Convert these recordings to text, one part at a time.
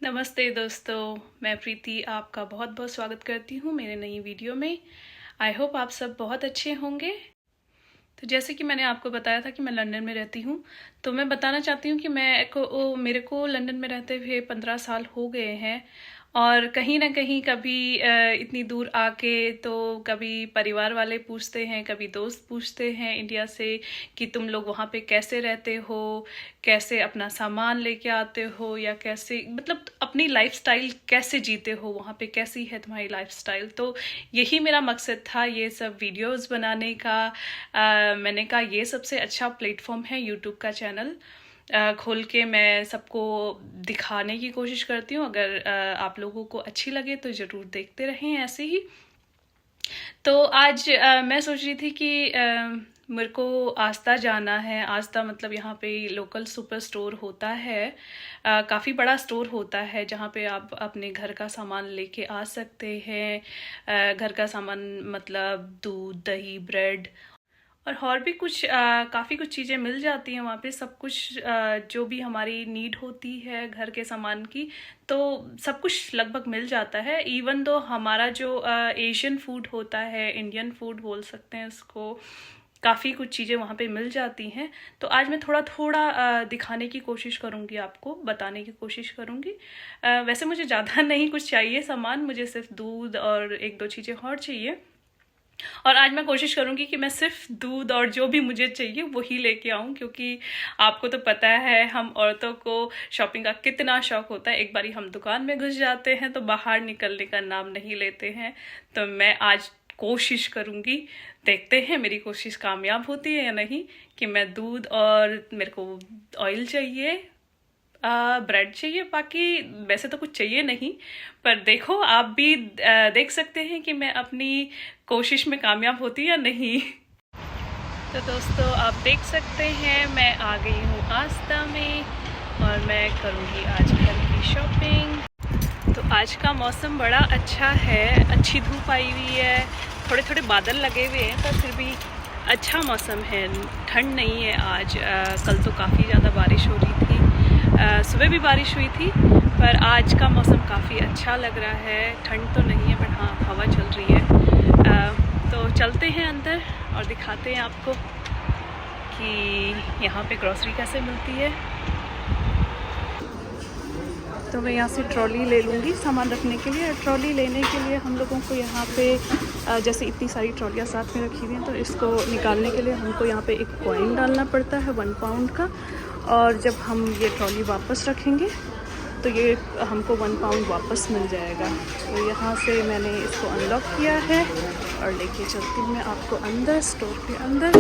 नमस्ते दोस्तों, मैं प्रीति आपका बहुत बहुत स्वागत करती हूँ मेरे नई वीडियो में। आई होप आप सब बहुत अच्छे होंगे। तो जैसे कि मैंने आपको बताया था कि मैं लंदन में रहती हूँ, तो मैं बताना चाहती हूँ कि मेरे को लंदन में रहते हुए 15 साल हो गए हैं। और कहीं ना कहीं कभी इतनी दूर आके तो कभी परिवार वाले पूछते हैं, कभी दोस्त पूछते हैं इंडिया से कि तुम लोग वहाँ पे कैसे रहते हो, कैसे अपना सामान लेके आते हो, या कैसे मतलब अपनी लाइफस्टाइल कैसे जीते हो, वहाँ पे कैसी है तुम्हारी लाइफस्टाइल। तो यही मेरा मकसद था ये सब वीडियोस बनाने का। मैंने कहा ये सबसे अच्छा प्लेटफॉर्म है यूट्यूब का चैनल खोल के मैं सबको दिखाने की कोशिश करती हूँ। अगर आप लोगों को अच्छी लगे तो ज़रूर देखते रहें ऐसे ही। तो आज मैं सोच रही थी कि मेरे को आस्था जाना है। आस्था मतलब यहाँ पे लोकल सुपर स्टोर होता है, काफ़ी बड़ा स्टोर होता है जहाँ पे आप अपने घर का सामान लेके आ सकते हैं। घर का सामान मतलब दूध, दही, ब्रेड और भी कुछ काफ़ी कुछ चीज़ें मिल जाती हैं वहाँ पे। सब कुछ जो भी हमारी नीड होती है घर के सामान की, तो सब कुछ लगभग मिल जाता है। इवन दो हमारा जो एशियन फूड होता है, इंडियन फूड बोल सकते हैं उसको, काफ़ी कुछ चीज़ें वहाँ पे मिल जाती हैं। तो आज मैं थोड़ा थोड़ा दिखाने की कोशिश करूँगी, आपको बताने की कोशिश करूँगी। वैसे मुझे ज़्यादा नहीं कुछ चाहिए सामान, मुझे सिर्फ दूध और एक दो चीज़ें और चाहिए। और आज मैं कोशिश करूंगी कि मैं सिर्फ दूध और जो भी मुझे चाहिए वही लेके आऊं, क्योंकि आपको तो पता है हम औरतों को शॉपिंग का कितना शौक होता है। एक बारी हम दुकान में घुस जाते हैं तो बाहर निकलने का नाम नहीं लेते हैं। तो मैं आज कोशिश करूंगी, देखते हैं मेरी कोशिश कामयाब होती है या नहीं, कि मैं दूध और मेरे को ऑयल चाहिए, ब्रेड चाहिए, बाकी वैसे तो कुछ चाहिए नहीं। पर देखो आप भी देख सकते हैं कि मैं अपनी कोशिश में कामयाब होती या नहीं। तो दोस्तों आप देख सकते हैं मैं आ गई हूँ आस्था में और मैं करूँगी आज घर की शॉपिंग। तो आज का मौसम बड़ा अच्छा है, अच्छी धूप आई हुई है, थोड़े थोड़े बादल लगे हुए हैं, पर फिर भी अच्छा मौसम है। ठंड नहीं है आज। कल तो काफ़ी ज़्यादा बारिश हो रही थी, सुबह भी बारिश हुई थी, पर आज का मौसम काफ़ी अच्छा लग रहा है। ठंड तो नहीं है बट हाँ हवा चल रही है। तो चलते हैं अंदर और दिखाते हैं आपको कि यहाँ पे ग्रॉसरी कैसे मिलती है। तो मैं यहाँ से ट्रॉली ले लूँगी सामान रखने के लिए। ट्रॉली लेने के लिए हम लोगों को यहाँ पे जैसे इतनी सारी ट्रॉलियाँ साथ में रखी हुई हैं, तो इसको निकालने के लिए हमको यहाँ पे एक कॉइन डालना पड़ता है 1 पाउंड का। और जब हम ये ट्रॉली वापस रखेंगे तो ये हमको 1 पाउंड वापस मिल जाएगा। तो यहाँ से मैंने इसको अनलॉक किया है और लेके चलती हूँ मैं आपको अंदर, स्टोर के अंदर।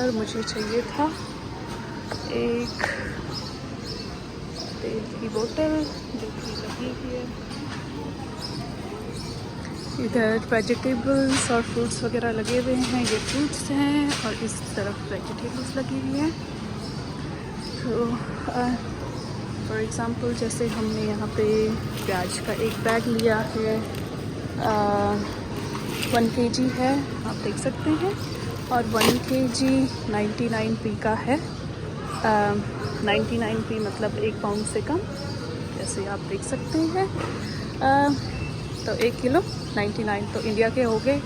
मुझे चाहिए था एक तेल की बोतल जो कि लगी हुई है। इधर वेजिटेबल्स और फ्रूट्स वगैरह लगे हुए हैं, ये फ्रूट्स हैं, और इस तरफ वेजिटेबल्स लगी हुई हैं। तो फॉर एग्ज़ाम्पल जैसे हमने यहाँ पे प्याज का एक बैग लिया है, 1 kg है, आप देख सकते हैं, और 1 kg 99p का है। 99p मतलब 1 पाउंड से कम, जैसे आप देख सकते हैं। तो 1 किलो 99, तो इंडिया के हो गए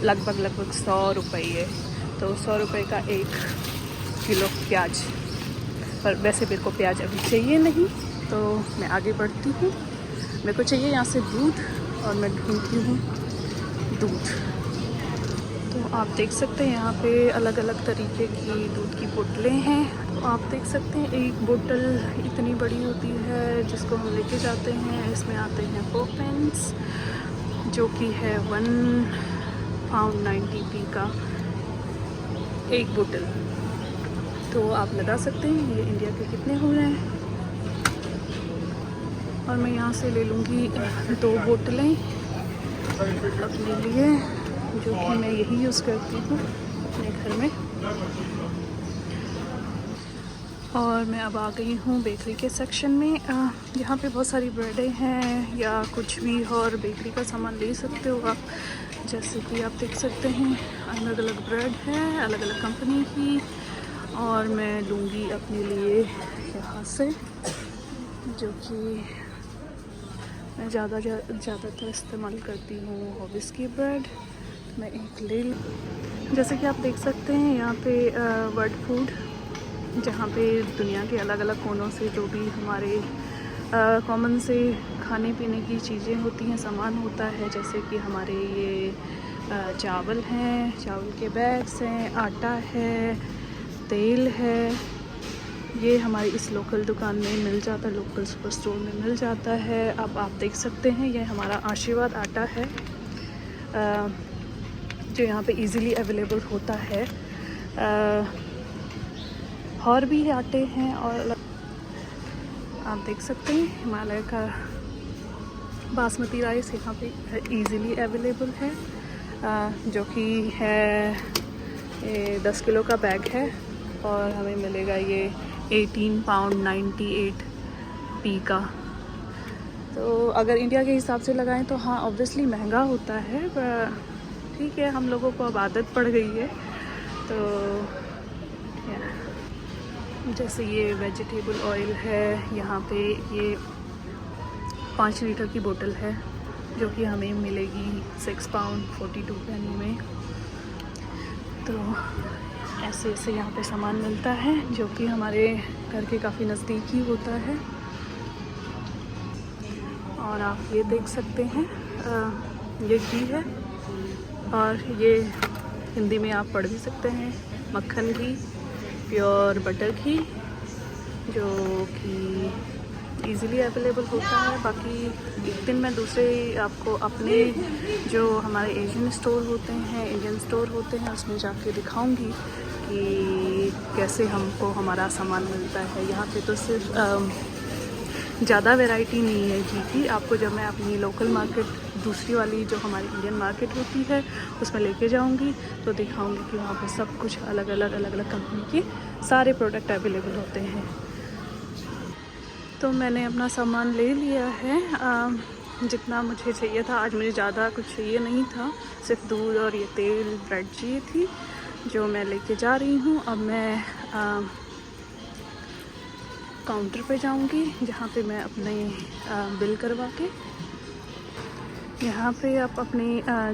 लगभग 100 रुपये। तो 100 रुपये का 1 किलो प्याज। पर वैसे मेरे को प्याज अभी चाहिए नहीं, तो मैं आगे बढ़ती हूँ। मेरे को चाहिए यहाँ से दूध, और मैं ढूंढती हूँ दूध। तो आप देख सकते हैं यहाँ पे अलग अलग तरीके की दूध की बोतलें हैं। तो आप देख सकते हैं एक बोतल इतनी बड़ी होती है जिसको हम लेके जाते हैं। इसमें आते हैं 4 पेंस, जो कि है 1 पाउंड 90p का एक बोतल। तो आप लगा सकते हैं ये इंडिया के कितने हो रहे हैं। और मैं यहाँ से ले लूँगी 2 बोतलें अपने लिए, जो कि मैं यही यूज़ करती हूँ। अपने घर में। और मैं अब आ गई हूँ बेकरी के सेक्शन में। यहाँ पे बहुत सारी ब्रेडें हैं या कुछ भी और बेकरी का सामान ले सकते हो आप। जैसे कि आप देख सकते हैं अलग अलग ब्रेड है, अलग अलग कंपनी की। और मैं लूँगी अपने लिए यहाँ से, जो कि मैं ज़्यादातर इस्तेमाल करती हूँ हॉबिस की ब्रेड। मैं एक ले लूँ। जैसे कि आप देख सकते हैं यहाँ पे वर्ल्ड फूड, जहाँ पे दुनिया के अलग अलग कोनों से जो भी हमारे कॉमन से खाने पीने की चीज़ें होती हैं, सामान होता है। जैसे कि हमारे ये चावल हैं, चावल के बैग्स हैं, आटा है, तेल है। ये हमारी इस लोकल दुकान में मिल जाता है, लोकल सुपर स्टोर में मिल जाता है। अब आप देख सकते हैं ये हमारा आशीर्वाद आटा है, जो यहाँ पे इजीली अवेलेबल होता है। और भी आटे हैं और आप देख सकते हैं हिमालय का बासमती राइस यहाँ पे इजीली अवेलेबल है, जो कि है 10 किलो का बैग है और हमें मिलेगा ये 18 पाउंड 98p का। तो अगर इंडिया के हिसाब से लगाएं तो हाँ ऑब्वियसली महंगा होता है, पर ठीक है, हम लोगों को अब आदत पड़ गई है। तो जैसे ये वेजिटेबल ऑयल है, यहाँ पे ये 5 लीटर की बोतल है, जो कि हमें मिलेगी 6 पाउंड 42 पेनी में। तो ऐसे ऐसे यहाँ पे सामान मिलता है, जो कि हमारे घर के काफ़ी नज़दीक ही होता है। और आप ये देख सकते हैं ये घी है, और ये हिंदी में आप पढ़ भी सकते हैं मक्खन घी, प्योर बटर घी, जो कि इजीली अवेलेबल होता है। बाकी एक दिन मैं दूसरे आपको अपने जो हमारे एशियन स्टोर होते हैं, इंडियन स्टोर होते हैं, उसमें जाके दिखाऊंगी कि कैसे हमको हमारा सामान मिलता है। यहाँ पे तो सिर्फ ज़्यादा वैरायटी नहीं है घी की। आपको जब मैं अपनी लोकल मार्केट, दूसरी वाली जो हमारी इंडियन मार्केट होती है, उसमें लेके जाऊंगी तो दिखाऊंगी कि वहाँ पे सब कुछ अलग अलग कंपनी के सारे प्रोडक्ट अवेलेबल होते हैं। तो मैंने अपना सामान ले लिया है जितना मुझे चाहिए था। आज मुझे ज़्यादा कुछ चाहिए नहीं था, सिर्फ दूध और ये तेल ब्रेड चाहिए थी, जो मैं लेके जा रही हूँ। अब मैं काउंटर पे जाऊंगी, जहाँ पे मैं अपने बिल करवा के, यहाँ पे आप अपने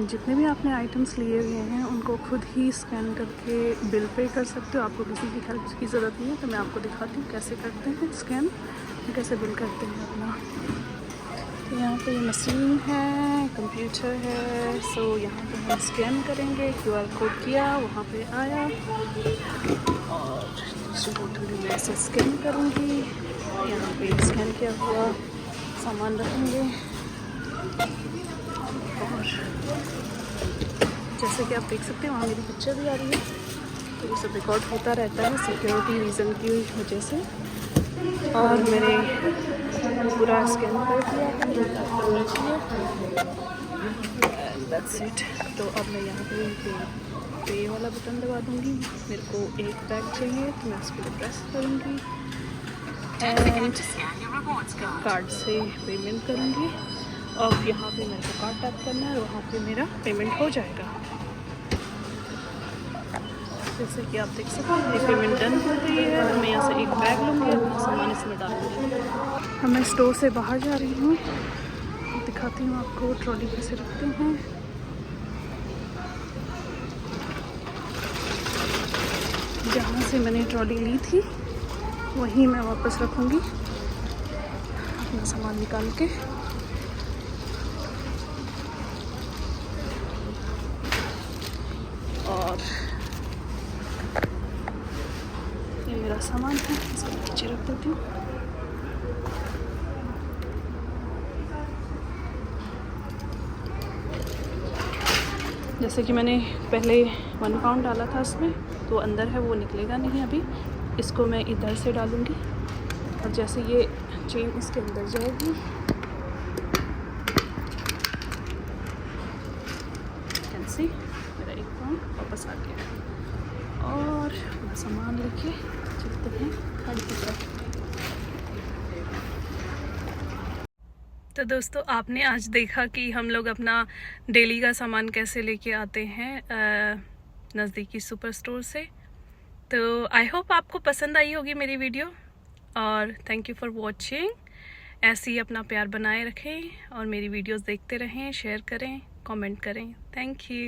जितने भी आपने आइटम्स लिए हुए हैं उनको खुद ही स्कैन करके बिल पे कर सकते हो। आपको किसी की हेल्प की ज़रूरत नहीं है। तो मैं आपको दिखाती हूँ कैसे करते हैं स्कैन, कैसे बिल करते हैं अपना। तो यहाँ पे मशीन है, कंप्यूटर है। सो यहाँ पे हम स्कैन करेंगे, QR कोड किया, वहाँ पे आया, और दूसरी बोतल में ऐसे स्कैन करूँगी। यहाँ पे स्कैन किया हुआ सामान रखेंगे। और जैसे कि आप देख सकते हैं वहाँ मेरी पिक्चर भी आ रही है, तो ये सब रिकॉर्ड होता रहता है सिक्योरिटी रीज़न की वजह से। और मैंने पूरा स्कैन कर दिया है, दैट्स इट। तो अब मैं यहाँ पे वाला बटन दबा दूँगी। मेरे को एक बैग चाहिए तो मैं उस पर प्रेस करूँगी एंड कार्ड से पेमेंट करूँगी। और यहाँ पे मेरे को कार्ड टैप करना है और वहाँ पे मेरा पेमेंट हो जाएगा। जैसे कि आप देख सकते हैं ये पेमेंट डन हो गई है। मैं यहाँ से एक बैग लूँगी, अपना सामान इसमें डालूँगी। अब मैं स्टोर से बाहर जा रही हूँ, दिखाती हूँ आपको ट्रॉली कैसे रखते हैं। जहाँ से मैंने ट्रॉली ली थी वहीं मैं वापस रखूँगी अपना सामान निकाल के। और ये मेरा सामान है, इसको नीचे रख देती हूँ। जैसे कि मैंने पहले 1 पाउंड डाला था इसमें, तो अंदर है वो निकलेगा नहीं अभी। इसको मैं इधर से डालूँगी और जैसे ये चेन इसके अंदर जाएगी, कैन सी मेरा 1 पाउंड वापस आ गया। सामान लेके चलते हैं गाड़ी की तरफ। तो दोस्तों, आपने आज देखा कि हम लोग अपना डेली का सामान कैसे लेके आते हैं नज़दीकी सुपर स्टोर से। तो आई होप आपको पसंद आई होगी मेरी वीडियो, और थैंक यू फॉर वॉचिंग। ऐसे ही अपना प्यार बनाए रखें और मेरी वीडियोस देखते रहें, शेयर करें, कमेंट करें। Thank you.